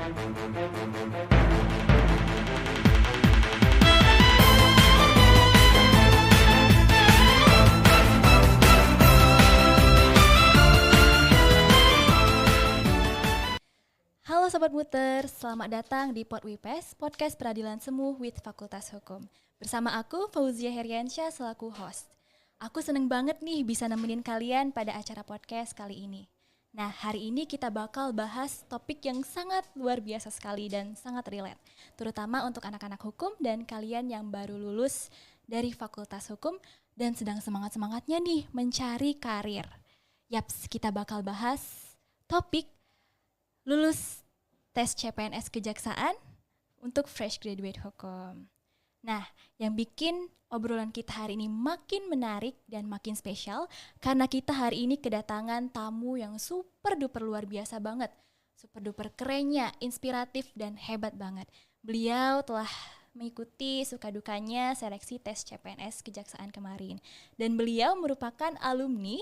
Halo Sobat Muter, selamat datang di PodWipes, Podcast Peradilan Semu with Fakultas Hukum. Bersama aku, Fauzia Heriansyah selaku host. Aku seneng banget nih bisa nemenin kalian pada acara podcast kali ini. Nah, hari ini kita bakal bahas topik yang sangat luar biasa sekali dan sangat relate. Terutama untuk anak-anak hukum dan kalian yang baru lulus dari Fakultas Hukum dan sedang semangat-semangatnya nih mencari karir. Yaps, kita bakal bahas topik lulus tes CPNS Kejaksaan untuk fresh graduate hukum. Nah, yang bikin obrolan kita hari ini makin menarik dan makin spesial karena kita hari ini kedatangan tamu yang super duper luar biasa banget. Super duper kerennya, inspiratif dan hebat banget. Beliau telah mengikuti suka dukanya seleksi tes CPNS Kejaksaan kemarin. Dan beliau merupakan alumni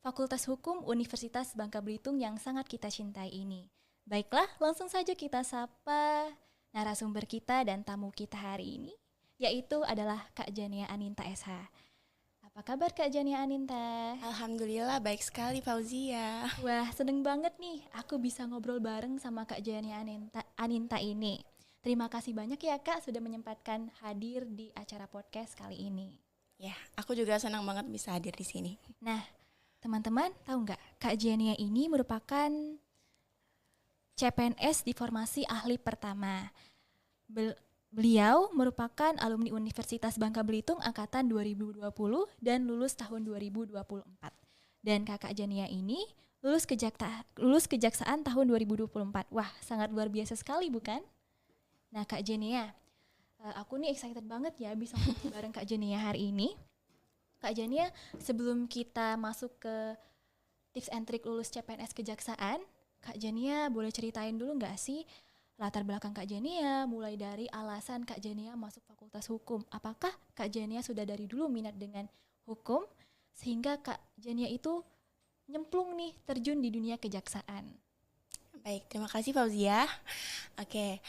Fakultas Hukum Universitas Bangka Belitung yang sangat kita cintai ini. Baiklah, langsung saja kita sapa narasumber kita dan tamu kita hari ini, yaitu adalah Kak Jania Aninta SH. Apa kabar Kak Jania Aninta? Alhamdulillah baik sekali Fauzia. Wah, seneng banget nih aku bisa ngobrol bareng sama Kak Jania Aninta ini. Terima kasih banyak ya Kak sudah menyempatkan hadir di acara podcast kali ini. Ya, aku juga senang banget bisa hadir di sini. Nah, teman-teman tahu nggak, Kak Jania ini merupakan CPNS di formasi ahli pertama. Beliau merupakan alumni Universitas Bangka Belitung angkatan 2020 dan lulus tahun 2024. Dan Kakak Jania ini lulus kejaksaan tahun 2024. Wah, sangat luar biasa sekali bukan? Nah Kak Jania, aku nih excited banget ya bisa ngobrol bareng Kak Jania hari ini. Kak Jania, sebelum kita masuk ke tips and trick lulus CPNS Kejaksaan, Kak Jania boleh ceritain dulu nggak sih latar belakang Kak Jania, mulai dari alasan Kak Jania masuk Fakultas Hukum. Apakah Kak Jania sudah dari dulu minat dengan hukum sehingga Kak Jania itu nyemplung nih terjun di dunia kejaksaan? Baik, terima kasih Fauzia. Oke,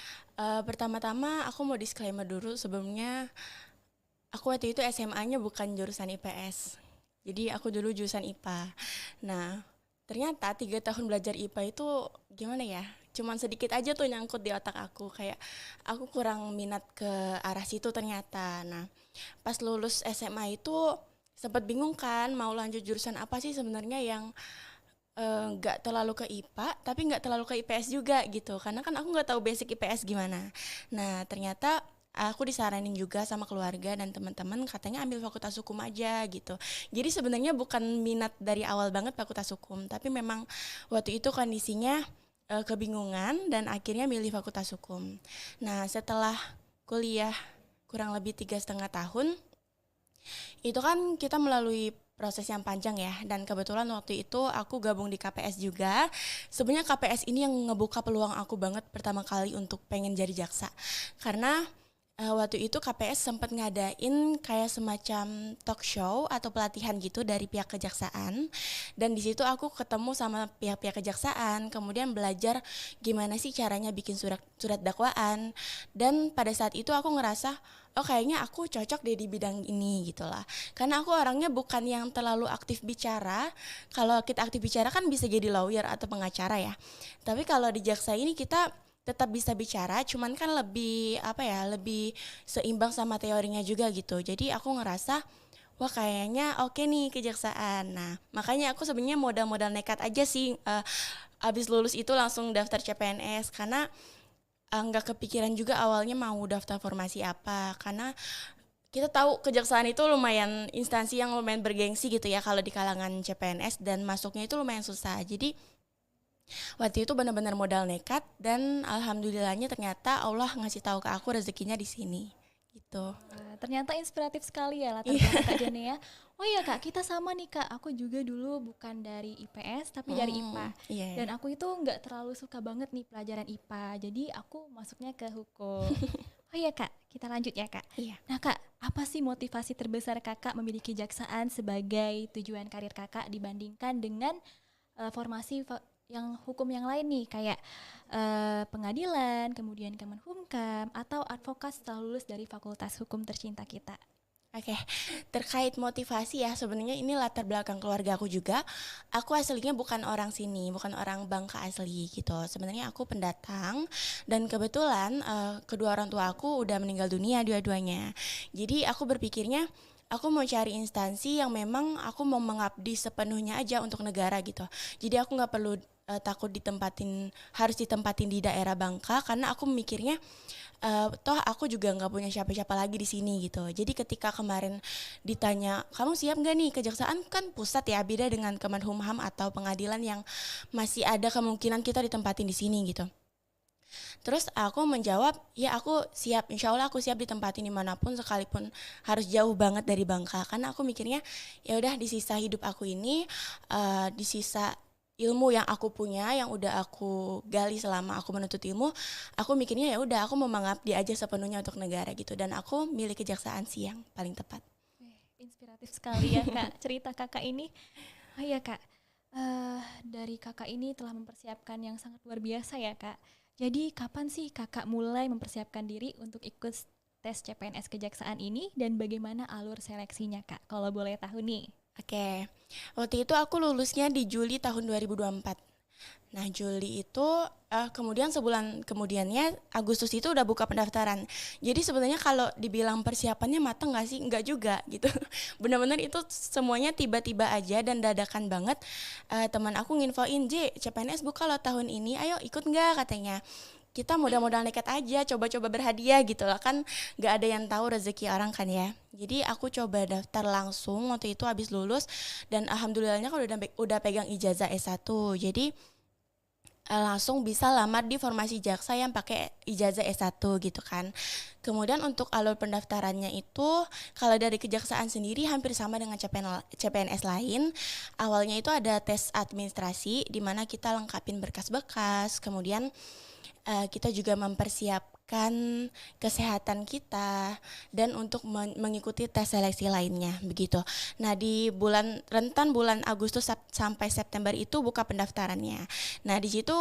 pertama-tama aku mau disclaimer dulu sebelumnya. Aku waktu itu SMA-nya bukan jurusan IPS. Jadi aku dulu jurusan IPA. Nah, ternyata 3 tahun belajar IPA itu gimana ya, cuman sedikit aja tuh nyangkut di otak aku, kayak aku kurang minat ke arah situ ternyata. Nah pas lulus SMA itu sempat bingung kan mau lanjut jurusan apa sih sebenarnya yang gak terlalu ke IPA tapi gak terlalu ke IPS juga gitu, karena kan aku gak tahu basic IPS gimana. Nah ternyata aku disaranin juga sama keluarga dan teman-teman katanya ambil fakultas hukum aja gitu. Jadi sebenarnya bukan minat dari awal banget fakultas hukum, tapi memang waktu itu kondisinya kebingungan dan akhirnya milih fakultas hukum. Nah setelah kuliah kurang lebih 3,5 tahun, itu kan kita melalui proses yang panjang ya, dan kebetulan waktu itu aku gabung di KPS juga. Sebenarnya KPS ini yang ngebuka peluang aku banget pertama kali untuk pengen jadi jaksa, karena waktu itu KPS sempat ngadain kayak semacam talk show atau pelatihan gitu dari pihak kejaksaan, dan di situ aku ketemu sama pihak-pihak kejaksaan, kemudian belajar gimana sih caranya bikin surat dakwaan, dan pada saat itu aku ngerasa oh kayaknya aku cocok deh di bidang ini gitu lah, karena aku orangnya bukan yang terlalu aktif bicara. Kalau kita aktif bicara kan bisa jadi lawyer atau pengacara ya, tapi kalau di jaksa ini kita tetap bisa bicara, cuman kan lebih lebih seimbang sama teorinya juga gitu. Jadi aku ngerasa wah kayaknya oke nih kejaksaan. Nah makanya aku sebenarnya modal nekat aja sih, abis lulus itu langsung daftar CPNS, karena nggak kepikiran juga awalnya mau daftar formasi apa, karena kita tahu kejaksaan itu lumayan instansi yang lumayan bergengsi gitu ya kalau di kalangan CPNS, dan masuknya itu lumayan susah. Jadi waktu itu benar-benar modal nekat, dan alhamdulillahnya ternyata Allah ngasih tahu ke aku rezekinya di sini gitu. Ternyata inspiratif sekali ya latar belakang Kak Jania. Oh iya Kak, kita sama nih Kak. Aku juga dulu bukan dari IPS tapi dari IPA. Yeah. Dan aku itu nggak terlalu suka banget nih pelajaran IPA. Jadi aku masuknya ke hukum. Oh iya Kak, kita lanjut ya Kak. Iya. Nah Kak, apa sih motivasi terbesar Kakak memiliki kejaksaan sebagai tujuan karir Kakak dibandingkan dengan formasi yang hukum yang lain nih kayak pengadilan, kemudian Kemenhumkam atau advokat setelah lulus dari fakultas hukum tercinta kita? Oke, terkait motivasi ya, sebenarnya ini latar belakang keluarga aku juga. Aku aslinya bukan orang sini, bukan orang Bangka asli gitu. Sebenarnya aku pendatang dan kebetulan kedua orang tua aku udah meninggal dunia dua-duanya. Jadi aku berpikirnya aku mau cari instansi yang memang aku mau mengabdi sepenuhnya aja untuk negara gitu. Jadi aku nggak perlu takut harus ditempatin di daerah Bangka karena aku mikirnya toh aku juga nggak punya siapa-siapa lagi di sini gitu. Jadi ketika kemarin ditanya kamu siap nggak nih, kejaksaan kan pusat ya, beda dengan Kemenhumham atau pengadilan yang masih ada kemungkinan kita ditempatin di sini gitu. Terus aku menjawab ya aku siap, insya Allah aku siap ditempatin dimanapun sekalipun harus jauh banget dari Bangka, karena aku mikirnya ya udah di sisa hidup aku ini di sisa ilmu yang aku punya, yang udah aku gali selama aku menuntut ilmu, aku mikirnya ya udah aku mau mengabdi aja sepenuhnya untuk negara gitu, dan aku milih kejaksaan sih yang paling tepat. Inspiratif sekali ya Kak cerita Kakak ini. Oh iya Kak, dari Kakak ini telah mempersiapkan yang sangat luar biasa ya Kak. Jadi kapan sih Kakak mulai mempersiapkan diri untuk ikut tes CPNS Kejaksaan ini dan bagaimana alur seleksinya Kak? Kalau boleh tahu nih. Oke, waktu itu aku lulusnya di Juli tahun 2024. Nah Juli itu kemudian sebulan kemudiannya Agustus itu udah buka pendaftaran. Jadi sebenarnya kalau dibilang persiapannya mateng nggak sih? Nggak juga gitu. Benar-benar itu semuanya tiba-tiba aja dan dadakan banget. Teman aku nginfoin, CPNS buka loh tahun ini, ayo ikut nggak katanya. Kita modal-modal nekat aja, coba-coba berhadiah gitu lah, kan nggak ada yang tahu rezeki orang kan ya. Jadi aku coba daftar langsung waktu itu habis lulus, dan alhamdulillahnya kan udah pegang ijazah S1. Jadi langsung bisa lamar di formasi jaksa yang pakai ijazah S1 gitu kan. Kemudian untuk alur pendaftarannya itu kalau dari kejaksaan sendiri hampir sama dengan CPNS lain. Awalnya itu ada tes administrasi di mana kita lengkapin berkas-berkas, kemudian kita juga mempersiapkan kesehatan kita dan untuk mengikuti tes seleksi lainnya begitu. Nah di rentan bulan Agustus sampai September itu buka pendaftarannya. Nah di situ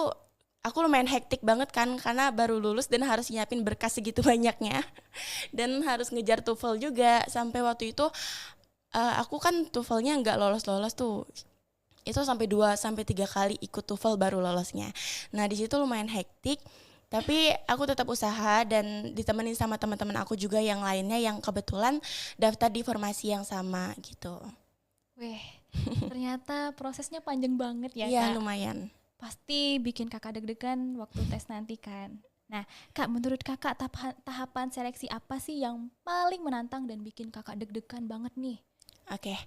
aku lumayan hektik banget kan karena baru lulus dan harus nyiapin berkas segitu banyaknya dan harus ngejar TOEFL juga. Sampai waktu itu aku kan TOEFL-nya nggak lolos-lolos tuh. Itu sampai 2-3 kali ikut TOEFL baru lolosnya. Nah di situ lumayan hektik, tapi aku tetap usaha dan ditemenin sama teman-teman aku juga yang lainnya yang kebetulan daftar di formasi yang sama gitu. Weh, ternyata prosesnya panjang banget ya Kak. Iya lumayan. Pasti bikin Kakak deg-degan waktu tes nanti kan. Nah Kak, menurut Kakak tahapan seleksi apa sih yang paling menantang dan bikin Kakak deg-degan banget nih? Oke.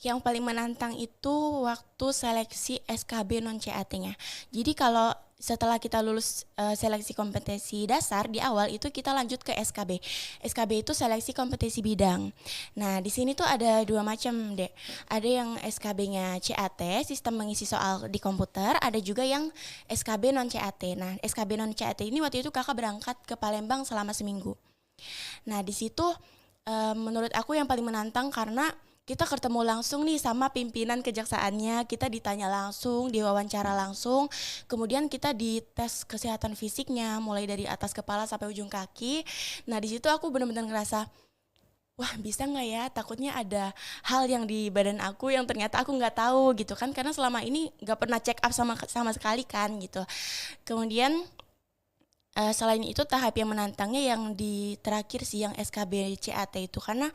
Yang paling menantang itu waktu seleksi SKB non-CAT-nya. Jadi kalau setelah kita lulus seleksi kompetensi dasar di awal itu kita lanjut ke SKB. SKB itu seleksi kompetensi bidang. Nah, di sini tuh ada 2 macam, Dek. Ada yang SKB-nya CAT, sistem mengisi soal di komputer, ada juga yang SKB non-CAT. Nah, SKB non-CAT ini waktu itu Kakak berangkat ke Palembang selama seminggu. Nah, di situ menurut aku yang paling menantang karena kita ketemu langsung nih sama pimpinan kejaksaannya, kita ditanya langsung, diwawancara langsung, kemudian kita dites kesehatan fisiknya mulai dari atas kepala sampai ujung kaki. Nah di situ aku benar-benar ngerasa, wah bisa nggak ya, takutnya ada hal yang di badan aku yang ternyata aku nggak tahu gitu kan, karena selama ini nggak pernah check up sama sekali kan gitu. Kemudian selain itu tahap yang menantangnya yang di terakhir sih, yang SKB CAT itu, karena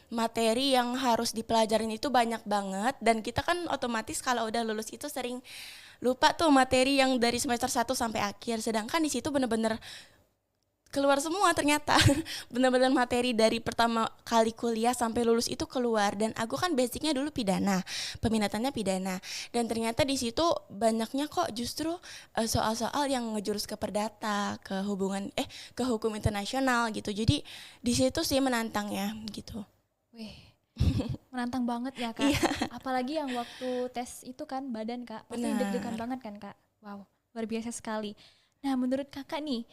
materi yang harus dipelajarin itu banyak banget dan kita kan otomatis kalau udah lulus itu sering lupa tuh materi yang dari semester 1 sampai akhir, sedangkan di situ bener-bener keluar semua ternyata. Bener-bener materi dari pertama kali kuliah sampai lulus itu keluar, dan aku kan basicnya dulu pidana, peminatannya pidana, dan ternyata di situ banyaknya kok justru soal-soal yang ngejurus ke perdata, ke hukum internasional gitu. Jadi di situ sih menantangnya gitu. Wih, menantang banget ya Kak. Iya. Apalagi yang waktu tes itu kan badan Kak, pasti deg-degan banget kan Kak. Wow, luar biasa sekali. Nah menurut Kakak nih,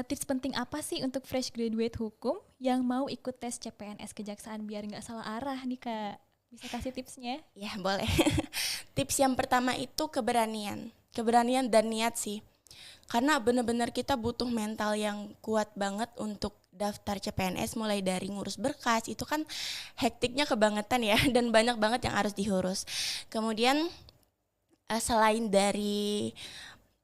tips penting apa sih untuk fresh graduate hukum yang mau ikut tes CPNS Kejaksaan biar nggak salah arah nih Kak? Bisa kasih tipsnya? Ya boleh. Tips yang pertama itu keberanian. keberanian dan niat sih. Karena benar-benar kita butuh mental yang kuat banget untuk daftar CPNS, mulai dari ngurus berkas, itu kan hektiknya kebangetan ya, dan banyak banget yang harus diurus. Kemudian selain dari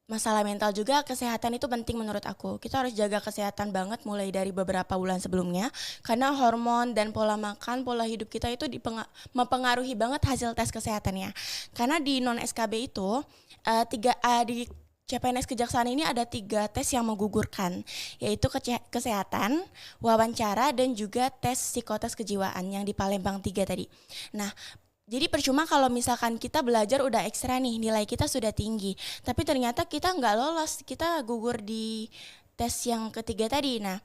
masalah mental juga, kesehatan itu penting menurut aku. Kita harus jaga kesehatan banget mulai dari beberapa bulan sebelumnya, karena hormon dan pola makan, pola hidup kita itu mempengaruhi banget hasil tes kesehatannya. Karena di non SKB itu di CPNS Kejaksaan ini ada 3 tes yang menggugurkan, yaitu kesehatan, wawancara, dan juga tes psikotes kejiwaan yang di Palembang 3 tadi. Nah, jadi percuma kalau misalkan kita belajar udah ekstra nih, nilai kita sudah tinggi, tapi ternyata kita nggak lolos, kita gugur di tes yang ketiga tadi. Nah,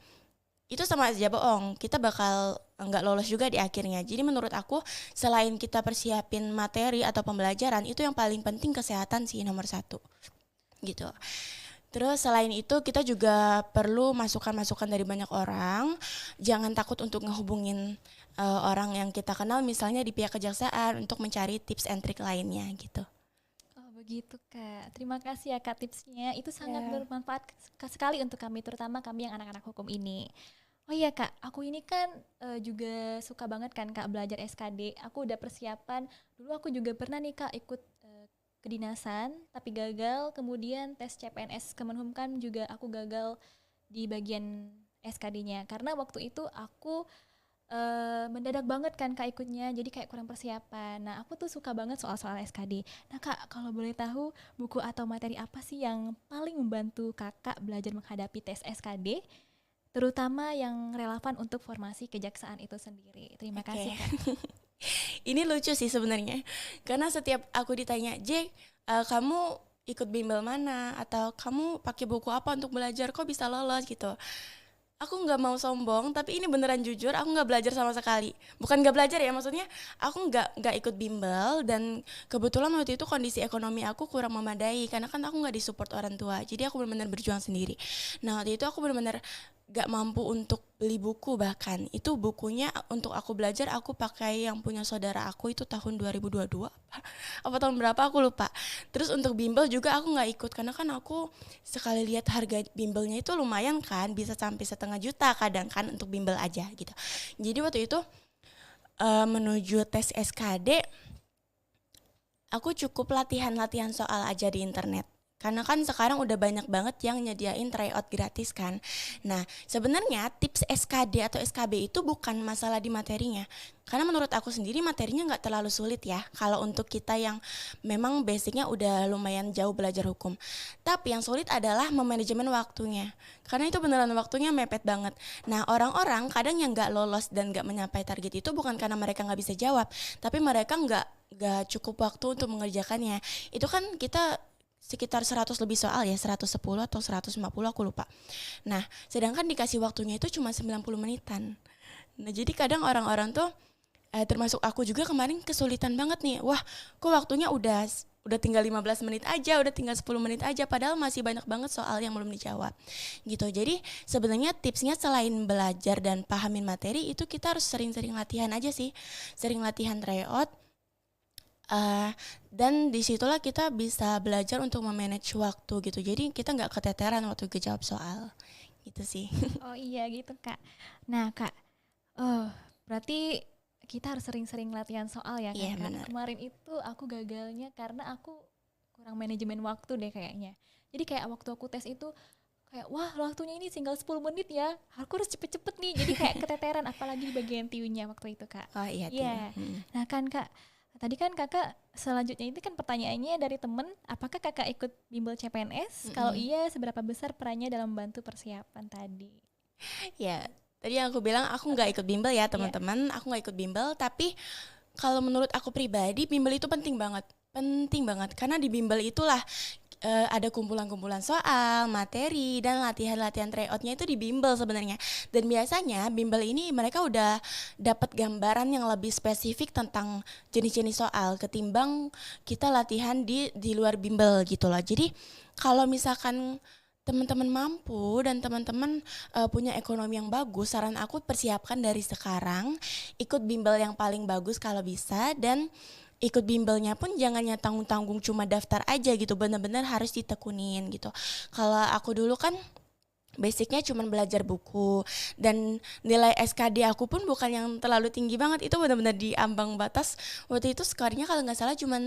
itu sama aja bohong, kita bakal nggak lolos juga di akhirnya. Jadi menurut aku, selain kita persiapin materi atau pembelajaran, itu yang paling penting kesehatan sih nomor 1 gitu. Terus selain itu kita juga perlu masukan-masukan dari banyak orang. Jangan takut untuk ngehubungin orang yang kita kenal, misalnya di pihak kejaksaan, untuk mencari tips and trik lainnya gitu. Oh begitu Kak, terima kasih ya Kak tipsnya, itu sangat bermanfaat sekali untuk kami, terutama kami yang anak-anak hukum ini. Oh iya Kak, aku ini kan juga suka banget kan Kak belajar SKD. Aku udah persiapan, dulu aku juga pernah nih Kak ikut kedinasan tapi gagal, kemudian tes CPNS Kemenhumkam juga aku gagal di bagian SKD-nya, karena waktu itu aku mendadak banget kan Kak ikutnya, jadi kayak kurang persiapan. Nah aku tuh suka banget soal-soal SKD. Nah Kak, kalau boleh tahu buku atau materi apa sih yang paling membantu Kakak belajar menghadapi tes SKD, terutama yang relevan untuk formasi kejaksaan itu sendiri? Terima kasih Kak. Ini lucu sih sebenarnya, karena setiap aku ditanya, kamu ikut bimbel mana, atau kamu pakai buku apa untuk belajar, kok bisa lolos gitu. Aku nggak mau sombong, tapi ini beneran jujur, aku nggak belajar sama sekali. Bukan nggak belajar ya, maksudnya aku nggak ikut bimbel, dan kebetulan waktu itu kondisi ekonomi aku kurang memadai, karena kan aku nggak disupport orang tua, jadi aku benar-benar berjuang sendiri. Nah waktu itu aku benar-benar nggak mampu untuk beli buku, bahkan itu bukunya untuk aku belajar aku pakai yang punya saudara aku, itu tahun 2022 apa tahun berapa aku lupa. Terus untuk bimbel juga aku nggak ikut, karena kan aku sekali lihat harga bimbelnya itu lumayan kan, bisa sampai 1,5 juta kadang kan untuk bimbel aja gitu. Jadi waktu itu menuju tes SKD aku cukup latihan soal aja di internet. Karena kan sekarang udah banyak banget yang nyediain tryout gratis kan. Nah sebenarnya tips SKD atau SKB itu bukan masalah di materinya. Karena menurut aku sendiri materinya gak terlalu sulit ya, kalau untuk kita yang memang basicnya udah lumayan jauh belajar hukum. Tapi yang sulit adalah memanajemen waktunya. Karena itu beneran waktunya mepet banget. Nah orang-orang kadang yang gak lolos dan gak mencapai target itu bukan karena mereka gak bisa jawab, tapi mereka gak cukup waktu untuk mengerjakannya. Itu kan kita sekitar 100 lebih soal ya, 110 atau 150 aku lupa. Nah sedangkan dikasih waktunya itu cuma 90 menitan. Nah jadi kadang orang-orang tuh termasuk aku juga kemarin kesulitan banget nih. Wah kok waktunya udah tinggal 15 menit aja, udah tinggal 10 menit aja, padahal masih banyak banget soal yang belum dijawab gitu. Jadi sebenarnya tipsnya selain belajar dan pahamin materi, itu kita harus sering-sering latihan aja sih. Sering latihan tryout. Dan disitulah kita bisa belajar untuk memanage waktu gitu. Jadi kita nggak keteteran waktu jawab soal gitu sih. Oh iya gitu Kak. Nah Kak, berarti kita harus sering-sering latihan soal ya kan Iya, Kak? benar. Kemarin itu aku gagalnya karena aku kurang manajemen waktu deh kayaknya. Jadi kayak waktu aku tes itu kayak wah waktunya ini tinggal 10 menit ya, aku harus cepet-cepet nih, jadi kayak keteteran, apalagi di bagian TU-nya waktu itu Kak. Oh iya. Iya. Nah kan Kak, tadi kan Kakak selanjutnya itu kan pertanyaannya dari temen, apakah Kakak ikut bimbel CPNS? Kalau iya, seberapa besar perannya dalam membantu persiapan tadi? Ya, tadi yang aku bilang aku nggak ikut bimbel ya teman-teman, aku nggak ikut bimbel. Tapi kalau menurut aku pribadi, bimbel itu penting banget, karena di bimbel itulah ada kumpulan-kumpulan soal, materi, dan latihan-latihan tryoutnya itu di bimbel sebenarnya. Dan biasanya bimbel ini mereka udah dapat gambaran yang lebih spesifik tentang jenis-jenis soal ketimbang kita latihan di luar bimbel gitu loh. Jadi kalau misalkan teman-teman mampu dan teman-teman punya ekonomi yang bagus, saran aku persiapkan dari sekarang, ikut bimbel yang paling bagus kalau bisa, dan ikut bimbelnya pun jangan yang tanggung-tanggung cuma daftar aja gitu, benar-benar harus ditekunin gitu. Kalau aku dulu kan basicnya cuma belajar buku, dan nilai SKD aku pun bukan yang terlalu tinggi banget, itu benar-benar di ambang batas. Waktu itu skornya kalau nggak salah cuma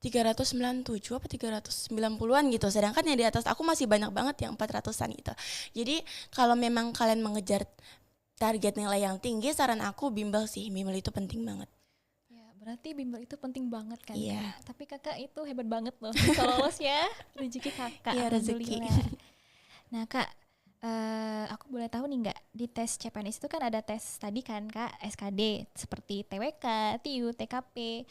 397 apa 390-an gitu, sedangkan yang di atas aku masih banyak banget yang 400-an gitu. Jadi kalau memang kalian mengejar target nilai yang tinggi, saran aku bimbel sih, bimbel itu penting banget. Ya, berarti bimbel itu penting banget kan? Iya. Kak? Tapi kakak itu hebat banget loh bisa lolos ya, rezeki kakak. Iya, rezeki. Alhamdulillah. Nah kak, aku boleh tahu nih nggak, di tes CPNS itu kan ada tes tadi kan kak, SKD seperti TWK, TIU, TKP.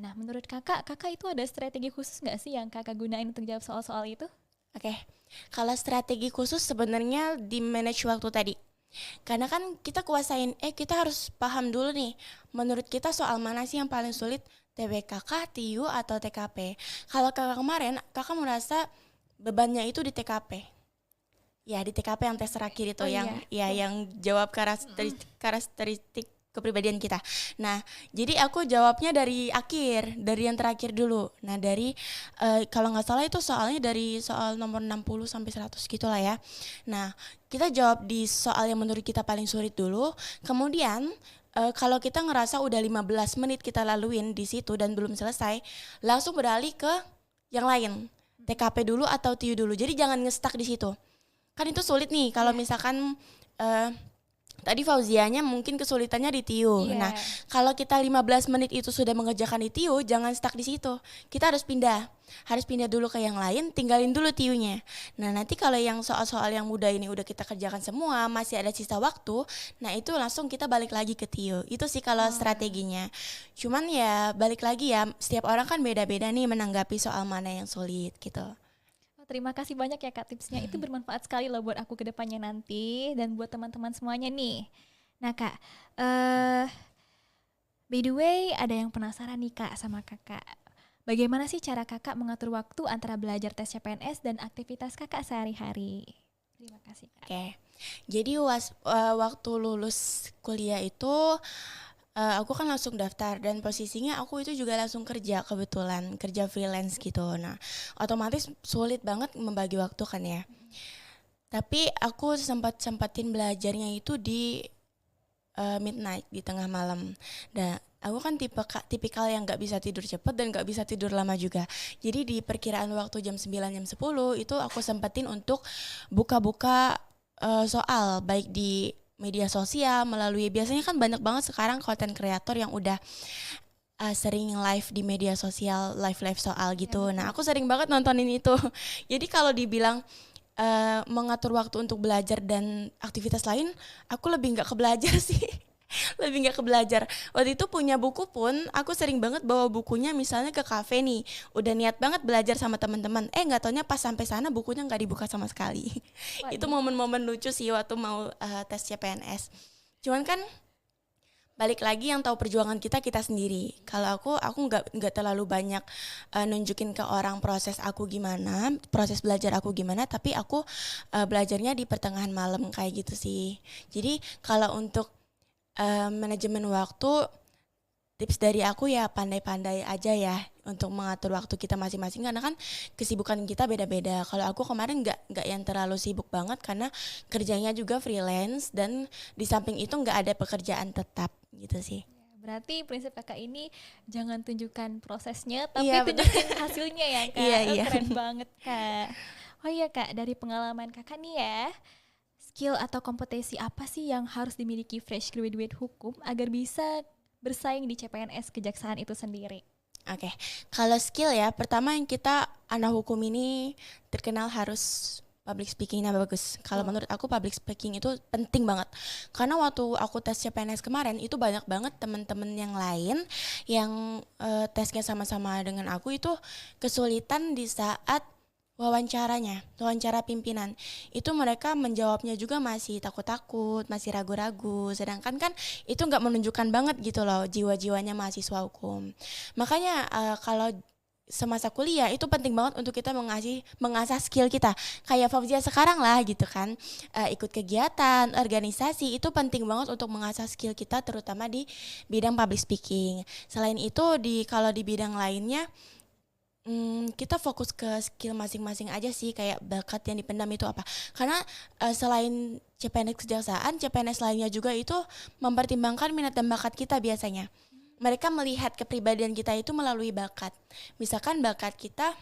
Nah menurut kakak itu ada strategi khusus nggak sih yang kakak gunain untuk jawab soal-soal itu? Oke, kalau strategi khusus sebenarnya di manage waktu tadi. Karena kan kita kita harus paham dulu nih, menurut kita soal mana sih yang paling sulit, TWK kah, TIU atau TKP. Kalau kakak kemarin, kakak merasa bebannya itu di TKP. Ya, di TKP yang tes terakhir itu, yang jawab karakteristik kepribadian kita. Nah, jadi aku jawabnya dari yang terakhir dulu. Nah, kalau nggak salah itu soalnya dari soal nomor 60 sampai 100 gitu lah ya. Nah, kita jawab di soal yang menurut kita paling sulit dulu. Kemudian kalau kita ngerasa udah 15 menit kita laluin di situ dan belum selesai, langsung beralih ke yang lain. TKP dulu atau TIU dulu. Jadi jangan ngestak di situ. Kan itu sulit nih kalau misalkan tadi Fauzianya mungkin kesulitannya di TIU. Nah, kalau kita 15 menit itu sudah mengerjakan di TIU, jangan stuck di situ. Kita harus pindah dulu ke yang lain, tinggalin dulu TIU-nya. Nah, nanti kalau yang soal-soal yang mudah ini udah kita kerjakan semua, masih ada sisa waktu, nah itu langsung kita balik lagi ke TIU. Itu sih kalau strateginya. Cuman ya balik lagi ya, setiap orang kan beda-beda nih menanggapi soal mana yang sulit gitu. Terima kasih banyak ya kak tipsnya, itu bermanfaat sekali loh buat aku ke depannya nanti dan buat teman-teman semuanya nih. Nah kak, by the way ada yang penasaran nih kak sama kakak. Bagaimana sih cara kakak mengatur waktu antara belajar tes CPNS dan aktivitas kakak sehari-hari? Terima kasih kak. Oke, jadi waktu lulus kuliah itu aku kan langsung daftar, dan posisinya aku itu juga langsung kerja, kebetulan kerja freelance gitu. Nah, otomatis sulit banget membagi waktu kan ya. Tapi aku sempetin belajarnya itu di midnight, di tengah malam. Dan aku kan tipikal yang gak bisa tidur cepat dan gak bisa tidur lama juga. Jadi di perkiraan waktu jam 9, jam 10 itu aku sempetin untuk buka-buka soal, baik di media sosial, melalui, biasanya kan banyak banget sekarang konten kreator yang udah sering live di media sosial, live soal gitu. Nah, aku sering banget nontonin itu. Jadi kalau dibilang mengatur waktu untuk belajar dan aktivitas lain, aku lebih nggak ke belajar sih. Lebih nggak ke belajar. Waktu itu punya buku pun, aku sering banget bawa bukunya misalnya ke kafe nih. Udah niat banget belajar sama teman-teman. Nggak taunya pas sampai sana bukunya nggak dibuka sama sekali. Itu momen-momen lucu sih waktu mau tes CPNS. Cuman kan balik lagi yang tahu perjuangan kita sendiri. Kalau aku nggak terlalu banyak nunjukin ke orang proses aku gimana, proses belajar aku gimana, tapi aku belajarnya di pertengahan malam kayak gitu sih. Jadi kalau untuk manajemen waktu, tips dari aku ya pandai-pandai aja ya untuk mengatur waktu kita masing-masing, karena kan kesibukan kita beda-beda. Kalau aku kemarin nggak yang terlalu sibuk banget karena kerjanya juga freelance, dan di samping itu nggak ada pekerjaan tetap gitu sih. Berarti prinsip kakak ini jangan tunjukkan prosesnya, tapi tunjukin hasilnya ya kak. Iya. Keren banget kak. Oh iya kak, dari pengalaman kakak nih ya, skill atau kompetensi apa sih yang harus dimiliki fresh graduate hukum agar bisa bersaing di CPNS Kejaksaan itu sendiri? Oke, kalau skill ya, pertama yang anak hukum ini terkenal harus public speaking-nya bagus. Kalau menurut aku public speaking itu penting banget. Karena waktu aku tes CPNS kemarin itu banyak banget teman-teman yang lain yang tesnya sama-sama dengan aku itu kesulitan di saat wawancara pimpinan. Itu mereka menjawabnya juga masih takut-takut, masih ragu-ragu. Sedangkan kan itu nggak menunjukkan banget gitu loh jiwa-jiwanya mahasiswa hukum. Makanya kalau semasa kuliah itu penting banget untuk kita mengasah skill kita. Kayak Fauzia sekarang lah gitu kan. Ikut kegiatan, organisasi itu penting banget untuk mengasah skill kita terutama di bidang public speaking. Selain itu kalau di bidang lainnya kita fokus ke skill masing-masing aja sih, kayak bakat yang dipendam itu apa. Karena selain CPNS kejaksaan, CPNS lainnya juga itu mempertimbangkan minat dan bakat kita biasanya. Mereka melihat kepribadian kita itu melalui bakat. Misalkan bakat kita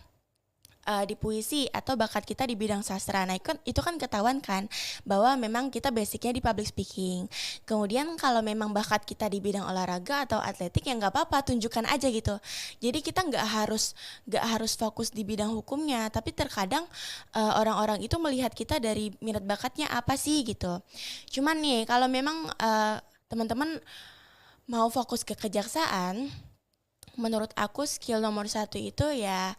di puisi atau bakat kita di bidang sastra. Nah, itu kan ketahuan kan bahwa memang kita basicnya di public speaking. Kemudian kalau memang bakat kita di bidang olahraga atau atletik ya nggak apa-apa, tunjukkan aja gitu. Jadi kita nggak harus fokus di bidang hukumnya, tapi terkadang orang-orang itu melihat kita dari minat bakatnya apa sih gitu. Cuman nih kalau memang teman-teman mau fokus ke kejaksaan, menurut aku skill nomor 1 itu ya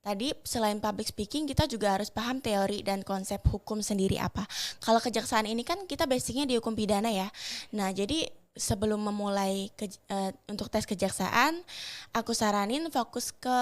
tadi selain public speaking kita juga harus paham teori dan konsep hukum sendiri apa. Kalau kejaksaan ini kan kita basicnya di hukum pidana ya. Nah jadi sebelum memulai untuk tes kejaksaan, aku saranin fokus ke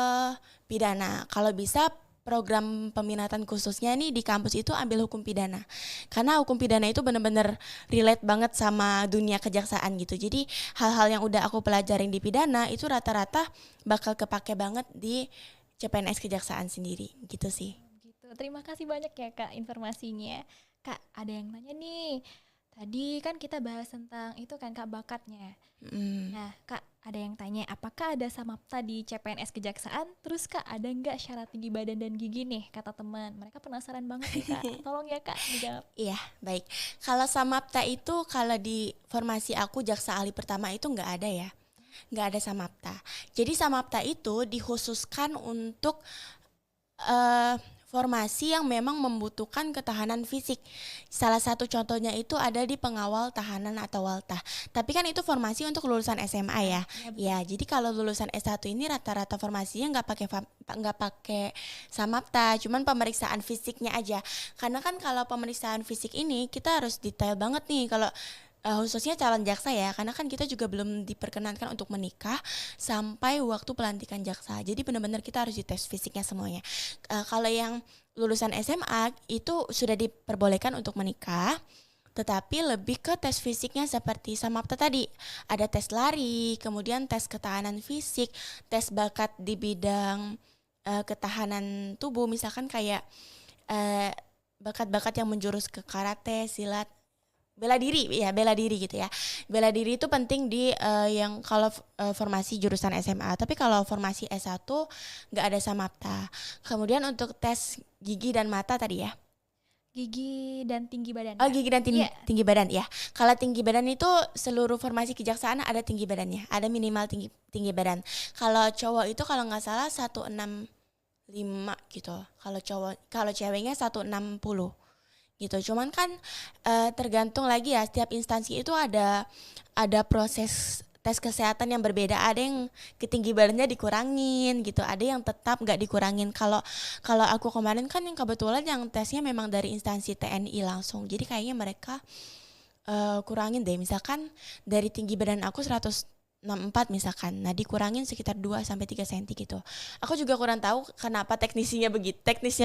pidana. Kalau bisa program peminatan khususnya nih di kampus itu ambil hukum pidana. Karena hukum pidana itu benar-benar relate banget sama dunia kejaksaan gitu. Jadi hal-hal yang udah aku pelajarin di pidana itu rata-rata bakal kepake banget di CPNS kejaksaan sendiri gitu sih. Gitu. Terima kasih banyak ya Kak informasinya. Kak, ada yang nanya nih. Tadi kan kita bahas tentang itu kan Kak bakatnya. Nah Kak, ada yang tanya apakah ada samapta di CPNS kejaksaan? Terus Kak, ada nggak syarat tinggi badan dan gigi nih kata teman? Mereka penasaran banget nih Kak. Tolong ya Kak dijawab. Iya, baik. Kalau samapta itu kalau di formasi aku jaksa ahli pertama itu nggak ada ya. Nggak ada samapta. Jadi samapta itu dikhususkan untuk formasi yang memang membutuhkan ketahanan fisik. Salah satu contohnya itu ada di pengawal tahanan atau waltah. Tapi kan itu formasi untuk lulusan SMA ya. Ya, jadi kalau lulusan S1 ini rata-rata formasinya nggak pakai samapta, cuman pemeriksaan fisiknya aja. Karena kan kalau pemeriksaan fisik ini kita harus detail banget nih kalau khususnya calon jaksa ya, karena kan kita juga belum diperkenankan untuk menikah sampai waktu pelantikan jaksa. Jadi benar-benar kita harus dites fisiknya semuanya. Kalau yang lulusan SMA itu sudah diperbolehkan untuk menikah, tetapi lebih ke tes fisiknya seperti samapta tadi. Ada tes lari, kemudian tes ketahanan fisik, tes bakat di bidang ketahanan tubuh, misalkan kayak bakat-bakat yang menjurus ke karate, silat, bela diri gitu ya. Bela diri itu penting di yang kalau formasi jurusan SMA. Tapi kalau formasi S1 nggak ada samapta. Kemudian untuk tes gigi dan mata tadi ya. Gigi dan tinggi badan. Oh, gigi dan tinggi badan ya. Kalau tinggi badan itu seluruh formasi kejaksaan ada tinggi badannya, ada minimal tinggi badan. Kalau cowok itu kalau nggak salah 165 gitu. Kalau ceweknya 160 gitu. Cuman kan tergantung lagi ya, setiap instansi itu ada proses tes kesehatan yang berbeda. Ada yang ketinggi badannya dikurangin gitu, ada yang tetap nggak dikurangin. Kalau aku kemarin kan yang kebetulan yang tesnya memang dari instansi TNI langsung, jadi kayaknya mereka kurangin deh. Misalkan dari tinggi badan aku 164 misalkan, nah dikurangin sekitar 2-3 cm gitu. Aku juga kurang tahu kenapa teknisnya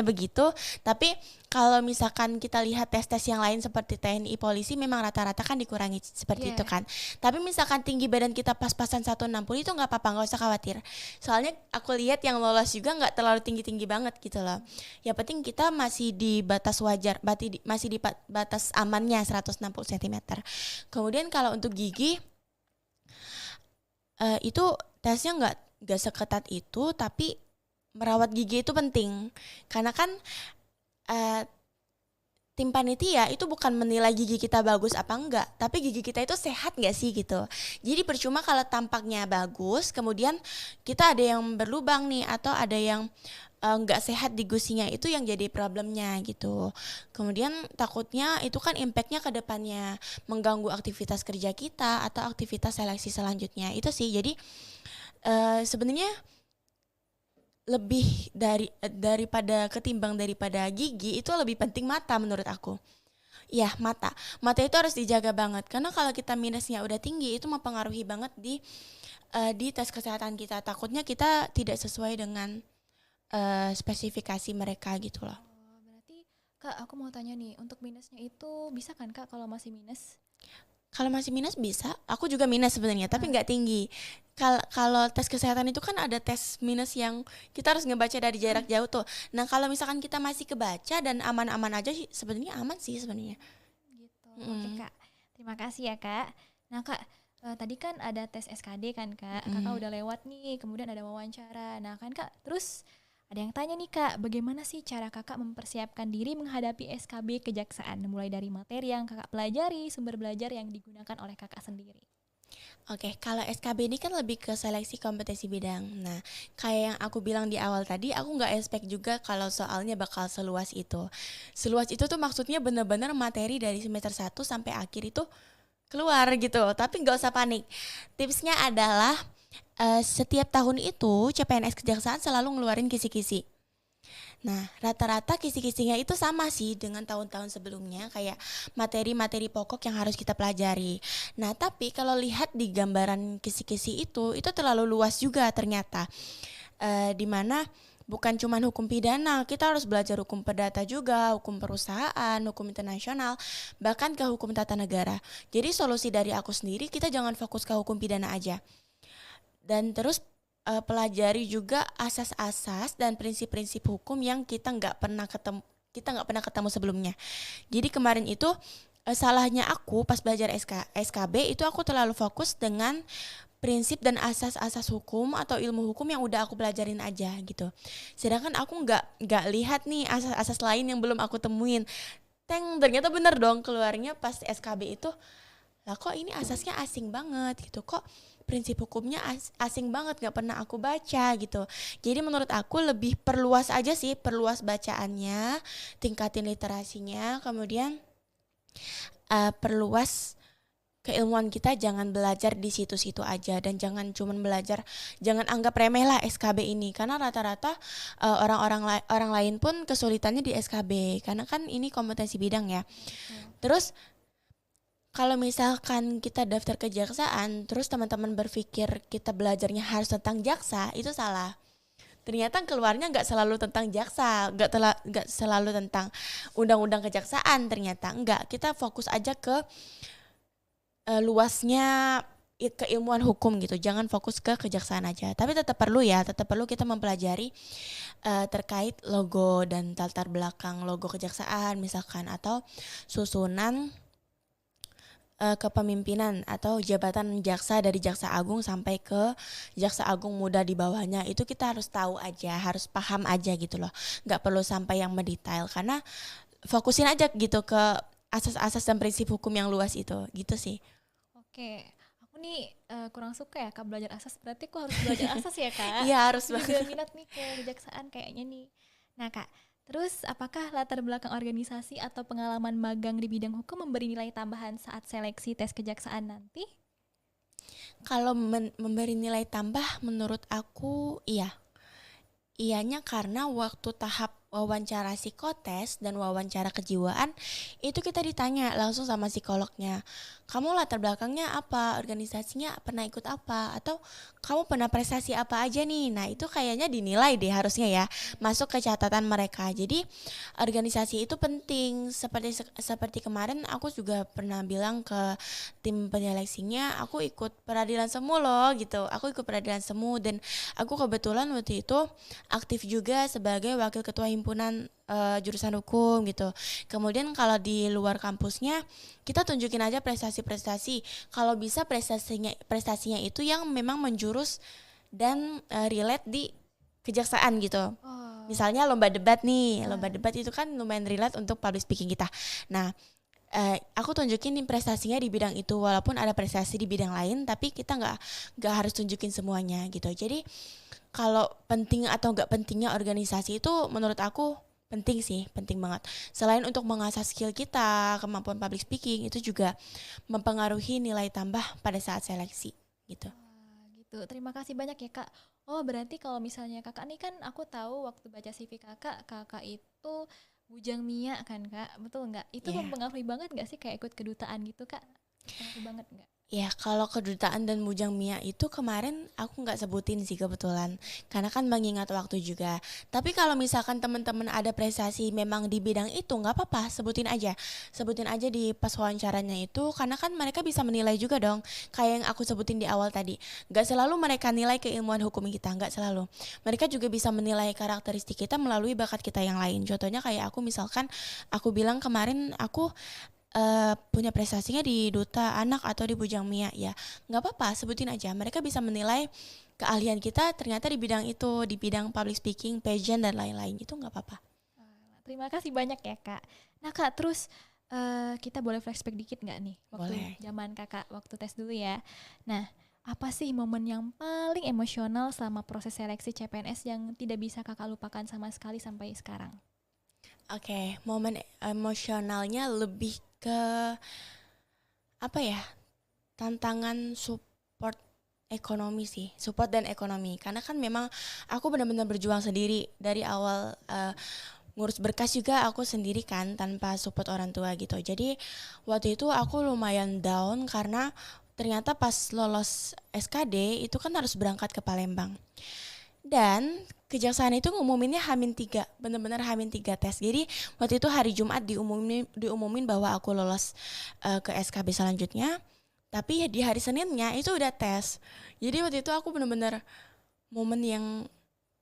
begitu, tapi kalau misalkan kita lihat tes-tes yang lain seperti TNI, polisi memang rata-rata kan dikurangi seperti itu kan. Tapi misalkan tinggi badan kita pas-pasan 160 itu nggak apa-apa, nggak usah khawatir. Soalnya aku lihat yang lolos juga nggak terlalu tinggi-tinggi banget gitu loh. Yang penting kita masih di batas wajar, masih di batas amannya 160 cm. Kemudian kalau untuk gigi itu tesnya nggak seketat itu, tapi merawat gigi itu penting karena kan tim panitia itu bukan menilai gigi kita bagus apa enggak, tapi gigi kita itu sehat nggak sih gitu. Jadi percuma kalau tampaknya bagus kemudian kita ada yang berlubang nih atau ada yang nggak sehat di gusinya, itu yang jadi problemnya gitu. Kemudian takutnya itu kan impactnya ke depannya mengganggu aktivitas kerja kita atau aktivitas seleksi selanjutnya itu sih. Jadi sebenarnya lebih ketimbang daripada gigi itu lebih penting mata menurut aku. Ya, mata itu harus dijaga banget karena kalau kita minusnya udah tinggi itu mempengaruhi banget di di tes kesehatan kita. Takutnya kita tidak sesuai dengan spesifikasi mereka gitu loh. Oh, berarti Kak, aku mau tanya nih, untuk minusnya itu bisa kan Kak kalau masih minus? Kalau masih minus bisa, aku juga minus sebenarnya, tapi nggak tinggi. Kalau tes kesehatan itu kan ada tes minus yang kita harus ngebaca dari jarak jauh tuh. Nah kalau misalkan kita masih kebaca dan aman-aman aja sih, sebenarnya aman sih sebenarnya. Gitu. Oke Mm, Kak, terima kasih ya Kak. Nah Kak, tadi kan ada tes SKD kan Kak, Kakak mm. udah lewat nih, kemudian ada wawancara. Nah kan Kak, terus ada yang tanya nih Kak, bagaimana sih cara Kakak mempersiapkan diri menghadapi SKB kejaksaan, mulai dari materi yang Kakak pelajari, sumber belajar yang digunakan oleh Kakak sendiri. Oke, kalau SKB ini kan lebih ke seleksi kompetensi bidang. Nah, kayak yang aku bilang di awal tadi, aku nggak expect juga kalau soalnya bakal seluas itu. Seluas itu tuh maksudnya bener-bener materi dari semester 1 sampai akhir itu keluar gitu. Tapi nggak usah panik. Tipsnya adalah setiap tahun itu CPNS Kejaksaan selalu ngeluarin kisi-kisi. Nah, rata-rata kisi-kisinya itu sama sih dengan tahun-tahun sebelumnya, kayak materi-materi pokok yang harus kita pelajari. Nah, tapi kalau lihat di gambaran kisi-kisi itu terlalu luas juga ternyata. Di mana bukan cuma hukum pidana, kita harus belajar hukum perdata juga, hukum perusahaan, hukum internasional, bahkan ke hukum tata negara. Jadi solusi dari aku sendiri, kita jangan fokus ke hukum pidana aja. Dan terus pelajari juga asas-asas dan prinsip-prinsip hukum yang kita nggak pernah ketemu sebelumnya. Jadi kemarin itu salahnya aku pas belajar SKB itu aku terlalu fokus dengan prinsip dan asas-asas hukum atau ilmu hukum yang udah aku pelajarin aja gitu. Sedangkan aku nggak lihat nih asas-asas lain yang belum aku temuin. Ternyata bener dong keluarnya pas SKB itu, lah kok ini asasnya asing banget gitu, kok prinsip hukumnya asing banget, gak pernah aku baca gitu. Jadi menurut aku lebih perluas aja sih, perluas bacaannya, tingkatin literasinya, kemudian perluas keilmuan kita, jangan belajar di situ-situ aja, dan jangan anggap remeh lah SKB ini, karena rata-rata orang lain pun kesulitannya di SKB karena kan ini kompetensi bidang ya. Terus kalau misalkan kita daftar kejaksaan, terus teman-teman berpikir kita belajarnya harus tentang jaksa, itu salah. Ternyata keluarnya nggak selalu tentang jaksa, nggak selalu tentang undang-undang kejaksaan. Ternyata nggak. Kita fokus aja ke luasnya keilmuan hukum gitu. Jangan fokus ke kejaksaan aja. Tapi tetap perlu kita mempelajari terkait logo dan latar belakang logo kejaksaan misalkan, atau susunan kepemimpinan atau jabatan jaksa dari jaksa agung sampai ke jaksa agung muda di bawahnya. Itu kita harus tahu aja, harus paham aja gitu loh. Nggak perlu sampai yang mendetail, karena fokusin aja gitu ke asas-asas dan prinsip hukum yang luas itu, gitu sih. Oke, aku nih kurang suka ya Kak belajar asas, berarti aku harus belajar asas ya Kak. Iya harus Aku juga banget. minat nih ke kejaksaan kayaknya nih. Nah Kak, terus apakah latar belakang organisasi atau pengalaman magang di bidang hukum memberi nilai tambahan saat seleksi tes kejaksaan nanti? Kalau memberi nilai tambah menurut aku iya. Iyanya karena waktu tahap wawancara psikotes dan wawancara kejiwaan itu kita ditanya langsung sama psikolognya, kamu latar belakangnya apa, organisasinya pernah ikut apa, atau kamu pernah prestasi apa aja nih. Nah itu kayaknya dinilai deh harusnya ya, masuk ke catatan mereka. Jadi organisasi itu penting. Seperti kemarin aku juga pernah bilang ke tim penyeleksinya, aku ikut peradilan semu loh gitu, aku ikut peradilan semu, dan aku kebetulan waktu itu aktif juga sebagai wakil ketua himpunan jurusan hukum gitu. Kemudian kalau di luar kampusnya kita tunjukin aja prestasi-prestasi. Kalau bisa prestasinya itu yang memang menjurus dan relate di kejaksaan gitu. Oh, Misalnya lomba debat nih, lomba debat itu kan lumayan relate untuk public speaking kita. Nah, aku tunjukin nih prestasinya di bidang itu, walaupun ada prestasi di bidang lain, tapi kita nggak harus tunjukin semuanya gitu. Jadi kalau penting atau nggak pentingnya organisasi itu menurut aku penting sih, penting banget. Selain untuk mengasah skill kita, kemampuan public speaking, itu juga mempengaruhi nilai tambah pada saat seleksi gitu. gitu. Terima kasih banyak ya Kak. Oh berarti kalau misalnya Kakak nih, kan aku tahu waktu baca CV Kakak itu bujang Mia kan Kak, betul nggak? Itu Ya, yeah. mempengaruhi banget nggak sih kayak ikut kedutaan gitu Kak? Mempengaruhi banget nggak? Ya, kalau kedutaan dan Bujang Mia itu kemarin aku nggak sebutin sih kebetulan, karena kan mengingat waktu juga. Tapi kalau misalkan teman-teman ada prestasi memang di bidang itu, nggak apa-apa, sebutin aja di pas wawancaranya itu, karena kan mereka bisa menilai juga dong. Kayak yang aku sebutin di awal tadi, nggak selalu mereka nilai keilmuan hukum kita, nggak selalu. Mereka juga bisa menilai karakteristik kita melalui bakat kita yang lain. Contohnya kayak aku misalkan, aku bilang kemarin aku punya prestasinya di Duta Anak atau di Bujang Mia, ya nggak apa-apa, sebutin aja. Mereka bisa menilai keahlian kita ternyata di bidang itu, di bidang public speaking, pageant dan lain-lain, itu nggak apa-apa. Terima kasih banyak ya Kak. Nah Kak, terus kita boleh flashback dikit nggak nih waktu Boleh. zaman Kakak waktu tes dulu ya. Nah, apa sih momen yang paling emosional selama proses seleksi CPNS yang tidak bisa Kakak lupakan sama sekali sampai sekarang? Oke, momen emosionalnya lebih ke apa ya, tantangan support ekonomi sih, support dan ekonomi, karena kan memang aku benar-benar berjuang sendiri dari awal. Ngurus berkas juga aku sendiri kan, tanpa support orang tua gitu. Jadi waktu itu aku lumayan down karena ternyata pas lolos SKD itu kan harus berangkat ke Palembang. Dan kejaksaan itu ngumuminnya H-3, bener-bener H-3 tes. Jadi waktu itu hari Jumat diumumin bahwa aku lolos ke SKB selanjutnya. Tapi di hari Seninnya itu udah tes. Jadi waktu itu aku bener-bener momen yang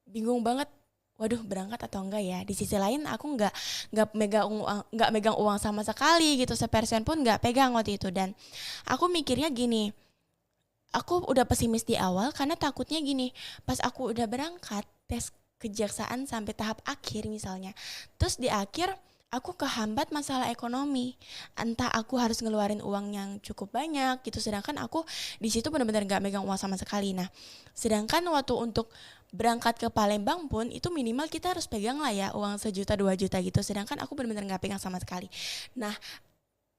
bingung banget. Waduh, berangkat atau enggak ya? Di sisi lain aku nggak megang uang sama sekali gitu, sepersen pun nggak pegang waktu itu. Dan aku mikirnya gini, aku udah pesimis di awal karena takutnya gini, pas aku udah berangkat tes kejaksaan sampai tahap akhir misalnya, terus di akhir aku kehambat masalah ekonomi, entah aku harus ngeluarin uang yang cukup banyak gitu, sedangkan aku di situ benar-benar nggak megang uang sama sekali. Nah, sedangkan waktu untuk berangkat ke Palembang pun itu minimal kita harus pegang lah ya uang 1 juta 2 juta gitu, sedangkan aku benar-benar nggak pegang sama sekali. Nah,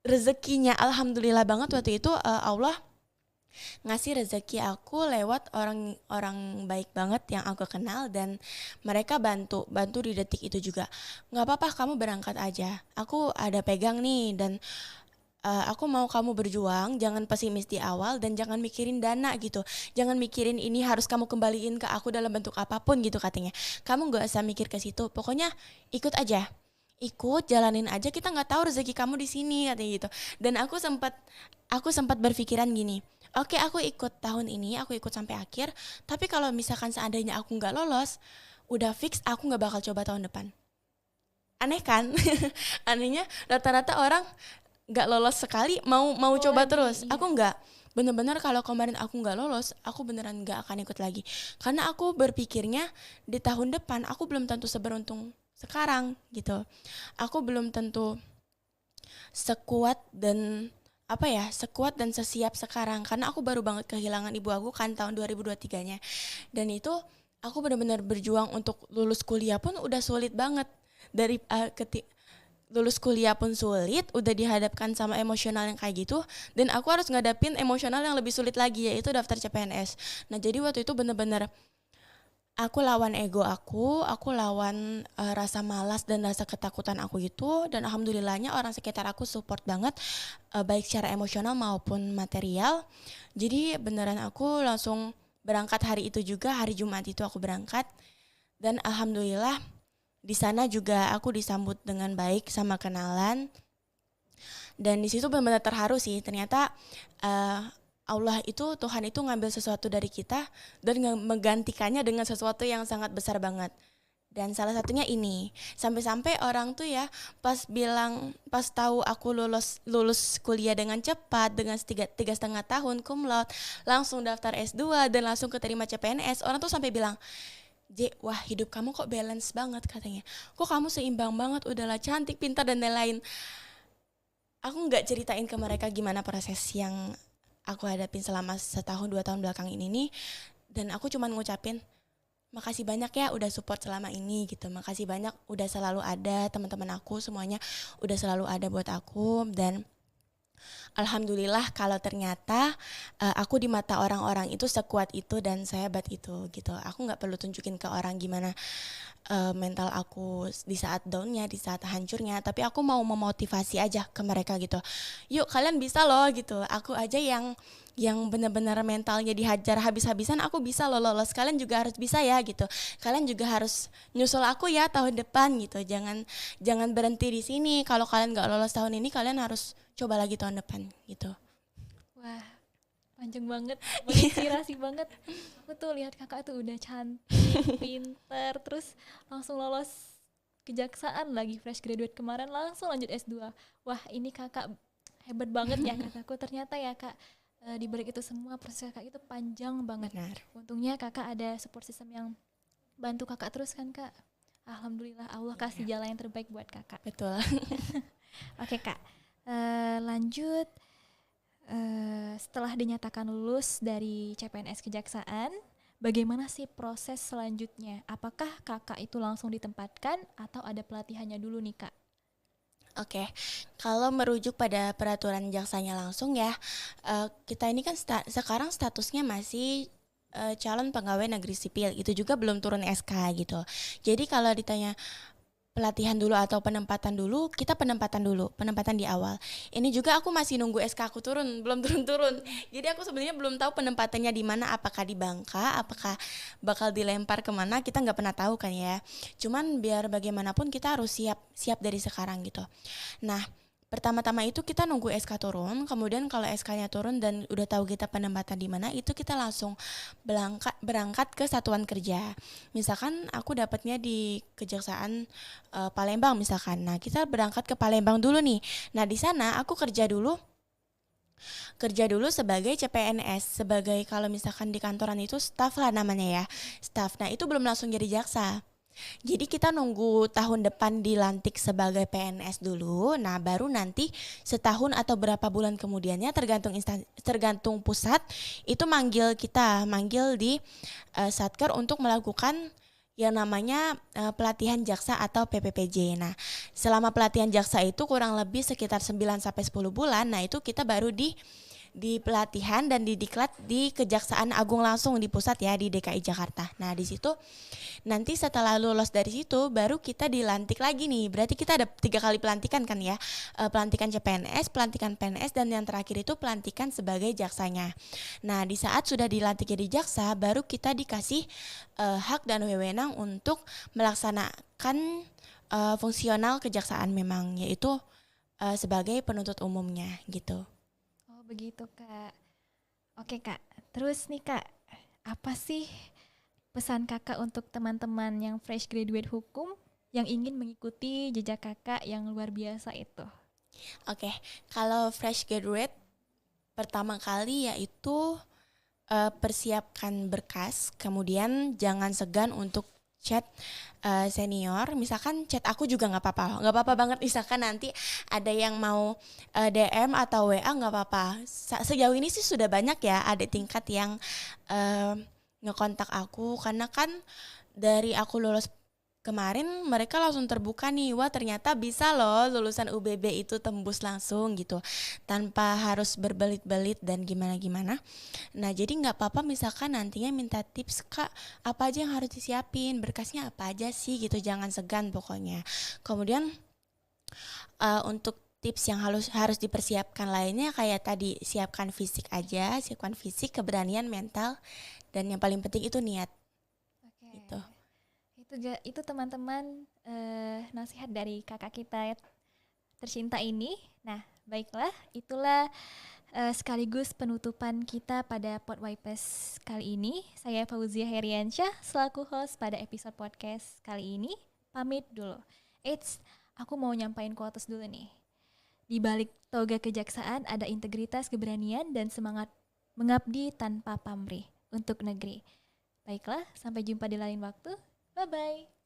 rezekinya alhamdulillah banget waktu itu Allah ngasih rezeki aku lewat orang-orang baik banget yang aku kenal, dan mereka bantu di detik itu juga. Nggak apa-apa, kamu berangkat aja, aku ada pegang nih, dan aku mau kamu berjuang, jangan pesimis di awal dan jangan mikirin dana gitu, jangan mikirin ini harus kamu kembaliin ke aku dalam bentuk apapun gitu katanya. Kamu nggak usah mikir ke situ, pokoknya ikut aja, ikut jalanin aja, kita nggak tahu rezeki kamu di sini katanya gitu. Dan aku sempat berpikiran gini, oke, aku ikut tahun ini, aku ikut sampai akhir, tapi kalau misalkan seandainya aku nggak lolos, udah fix aku nggak bakal coba tahun depan. Aneh kan? Anehnya rata-rata orang nggak lolos sekali mau coba lagi, terus. iya. Aku nggak, bener-bener kalau kemarin aku nggak lolos, aku beneran nggak akan ikut lagi, karena aku berpikirnya di tahun depan aku belum tentu seberuntung sekarang gitu, aku belum tentu sekuat dan sekuat dan sesiap sekarang, karena aku baru banget kehilangan ibu aku kan tahun 2023-nya. Dan itu aku benar-benar berjuang untuk lulus kuliah pun udah sulit banget. Dari lulus kuliah pun sulit, udah dihadapkan sama emosional yang kayak gitu, dan aku harus ngadapin emosional yang lebih sulit lagi, yaitu daftar CPNS. Nah, jadi waktu itu benar-benar aku lawan ego aku lawan rasa malas dan rasa ketakutan aku gitu, dan alhamdulillahnya orang sekitar aku support banget, baik secara emosional maupun material. Jadi beneran aku langsung berangkat hari itu juga, hari Jumat itu aku berangkat, dan alhamdulillah di sana juga aku disambut dengan baik sama kenalan, dan di situ benar-benar terharu sih, ternyata Allah itu, Tuhan itu ngambil sesuatu dari kita dan menggantikannya dengan sesuatu yang sangat besar banget. Dan salah satunya ini, sampai-sampai orang tuh ya pas tahu aku lulus kuliah dengan cepat dengan 3,5 tahun cum laude, langsung daftar S2 dan langsung keterima CPNS, orang tuh sampai bilang, J, wah hidup kamu kok balance banget katanya. Kok kamu seimbang banget, udahlah cantik, pintar dan lain-lain. Aku nggak ceritain ke mereka gimana proses yang aku hadapin selama 1-2 tahun belakang ini nih, dan aku cuman ngucapin makasih banyak ya udah support selama ini gitu, makasih banyak udah selalu ada, teman-teman aku semuanya udah selalu ada buat aku. Dan alhamdulillah kalau ternyata aku di mata orang-orang itu sekuat itu dan sehebat itu gitu. Aku nggak perlu tunjukin ke orang gimana mental aku di saat downnya, di saat hancurnya, tapi aku mau memotivasi aja ke mereka gitu. Yuk kalian bisa loh gitu. Aku aja yang benar-benar mentalnya dihajar habis-habisan, aku bisa loh lolos. Kalian juga harus bisa ya gitu. Kalian juga harus nyusul aku ya tahun depan gitu. Jangan berhenti di sini. Kalau kalian nggak lolos tahun ini, kalian harus coba lagi tahun depan gitu. Wah, panjang banget, menginspirasi banget. Aku tuh lihat kakak tuh udah cantik, pinter, terus langsung lolos kejaksaan lagi, fresh graduate kemarin langsung lanjut S2. Wah, ini kakak hebat banget ya kataku. Ternyata ya kak, di balik itu semua proses kakak itu panjang banget. Benar. Untungnya kakak ada support system yang bantu kakak terus kan kak. Alhamdulillah Allah kasih jalan yang terbaik buat kakak. Betul. Oke kak, lanjut. Setelah dinyatakan lulus dari CPNS Kejaksaan, bagaimana sih proses selanjutnya? Apakah kakak itu langsung ditempatkan atau ada pelatihannya dulu nih kak? Oke, kalau merujuk pada peraturan jaksanya langsung ya, kita ini kan sekarang statusnya masih calon pegawai negeri sipil, itu juga belum turun SK gitu. Jadi kalau ditanya pelatihan dulu atau penempatan dulu, kita penempatan dulu, penempatan di awal. Ini juga aku masih nunggu SK aku turun, belum turun-turun. Jadi aku sebenarnya belum tahu penempatannya di mana, apakah di Bangka, apakah bakal dilempar kemana, kita nggak pernah tahu kan ya. Cuman biar bagaimanapun kita harus siap dari sekarang gitu. Nah, pertama-tama itu kita nunggu SK turun, kemudian kalau SK-nya turun dan udah tahu kita penempatan di mana, itu kita langsung berangkat ke satuan kerja. Misalkan aku dapatnya di Kejaksaan Palembang misalkan. Nah, kita berangkat ke Palembang dulu nih. Nah, di sana aku kerja dulu sebagai CPNS, sebagai kalau misalkan di kantoran itu staff lah namanya ya, staff. Nah, itu belum langsung jadi jaksa. Jadi kita nunggu tahun depan dilantik sebagai PNS dulu. Nah, baru nanti setahun atau berapa bulan kemudiannya tergantung pusat itu manggil di Satker untuk melakukan yang namanya pelatihan jaksa atau PPPJ. Nah, selama pelatihan jaksa itu kurang lebih sekitar 9 sampai 10 bulan. Nah, itu kita baru di pelatihan dan di diklat di Kejaksaan Agung langsung di pusat ya, di DKI Jakarta. Nah, di situ nanti setelah lulus dari situ baru kita dilantik lagi nih. Berarti kita ada 3 kali pelantikan kan ya. Pelantikan CPNS, pelantikan PNS, dan yang terakhir itu pelantikan sebagai jaksanya. Nah, di saat sudah dilantik jadi jaksa, baru kita dikasih hak dan wewenang untuk melaksanakan fungsional kejaksaan memang, yaitu sebagai penuntut umumnya gitu. Oh begitu kak. Oke kak, terus nih kak, apa sih pesan kakak untuk teman-teman yang fresh graduate hukum yang ingin mengikuti jejak kakak yang luar biasa itu? Oke, kalau fresh graduate pertama kali yaitu persiapkan berkas, kemudian jangan segan untuk chat senior. Misalkan chat aku juga nggak apa-apa banget. Misalkan nanti ada yang mau DM atau WA nggak apa-apa. Sejauh ini sih sudah banyak ya ada tingkat yang ngekontak aku, karena kan dari aku lulus kemarin mereka langsung terbuka nih, wah ternyata bisa loh lulusan UBB itu tembus langsung gitu tanpa harus berbelit-belit dan gimana-gimana. Nah, jadi nggak apa-apa misalkan nantinya minta tips, kak apa aja yang harus disiapin, berkasnya apa aja sih gitu, jangan segan pokoknya. Kemudian untuk tips yang harus dipersiapkan lainnya kayak tadi, siapkan fisik, keberanian mental, dan yang paling penting itu niat. Oke. Gitu. Itu teman-teman nasihat dari kakak kita tercinta ini. Nah, baiklah, itulah sekaligus penutupan kita pada PodWipes kali ini. Saya Fauzia Heriansyah selaku host pada episode podcast kali ini. Pamit dulu. Aku mau nyampain quotes dulu nih. Di balik toga kejaksaan ada integritas, keberanian, dan semangat mengabdi tanpa pamrih untuk negeri. Baiklah, sampai jumpa di lain waktu. Bye-bye.